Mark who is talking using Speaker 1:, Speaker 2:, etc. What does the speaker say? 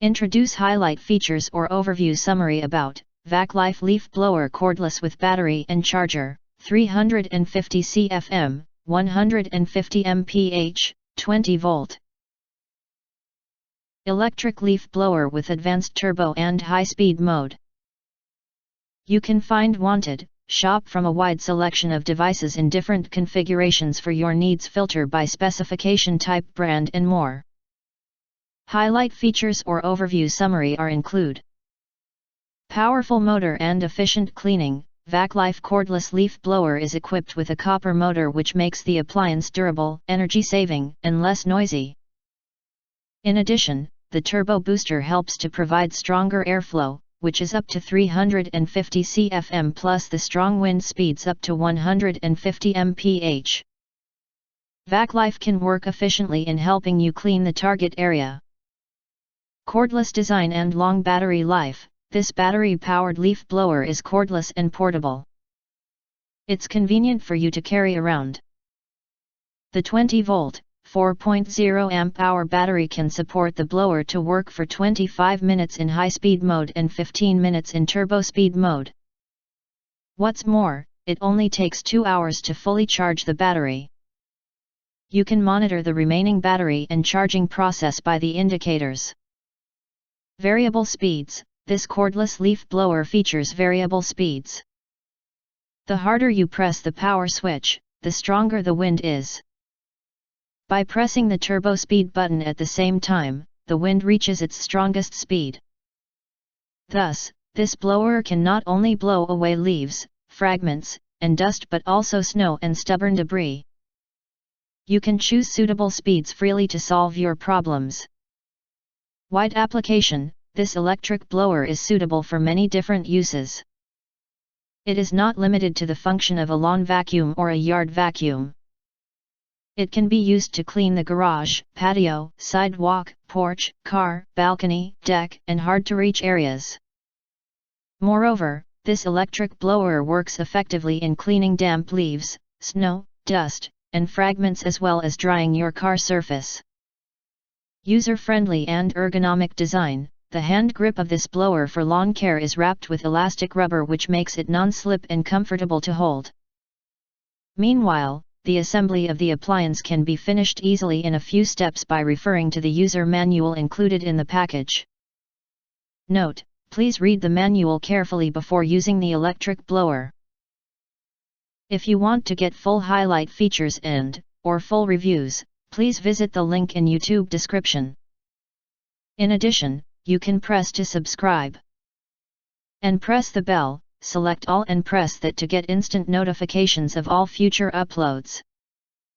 Speaker 1: Introduce highlight features or overview summary about VacLife leaf blower cordless with battery and charger, 350 CFM, 150 mph, 20 volt. Electric leaf blower with advanced turbo and high-speed mode. You can find wanted, shop from a wide selection of devices in different configurations for your needs, filter by specification, type, brand and more. Highlight features or overview summary are include: powerful motor and efficient cleaning. VacLife cordless leaf blower is equipped with a copper motor which makes the appliance durable, energy-saving, and less noisy. In addition, the turbo booster helps to provide stronger airflow, which is up to 350 CFM, plus the strong wind speeds up to 150 mph. VacLife can work efficiently in helping you clean the target area. Cordless design and long battery life. This battery-powered leaf blower is cordless and portable. It's convenient for you to carry around. The 20-volt, 4.0 amp-hour battery can support the blower to work for 25 minutes in high-speed mode and 15 minutes in turbo speed mode. What's more, it only takes 2 hours to fully charge the battery. You can monitor the remaining battery and charging process by the indicators. Variable speeds. This cordless leaf blower features variable speeds. The harder you press the power switch, the stronger the wind is. By pressing the turbo speed button at the same time, the wind reaches its strongest speed. Thus, this blower can not only blow away leaves, fragments, and dust but also snow and stubborn debris. You can choose suitable speeds freely to solve your problems. Wide application. This electric blower is suitable for many different uses. It is not limited to the function of a lawn vacuum or a yard vacuum. It can be used to clean the garage, patio, sidewalk, porch, car, balcony, deck, and hard-to-reach areas. Moreover, this electric blower works effectively in cleaning damp leaves, snow, dust, and fragments, as well as drying your car surface. User-friendly and ergonomic design. The hand grip of this blower for lawn care is wrapped with elastic rubber which makes it non-slip and comfortable to hold. Meanwhile, the assembly of the appliance can be finished easily in a few steps by referring to the user manual included in the package. Note: please read the manual carefully before using the electric blower. If you want to get full highlight features or full reviews, please visit the link in YouTube description. In addition, you can press to subscribe. And press the bell, select all and press that to get instant notifications of all future uploads.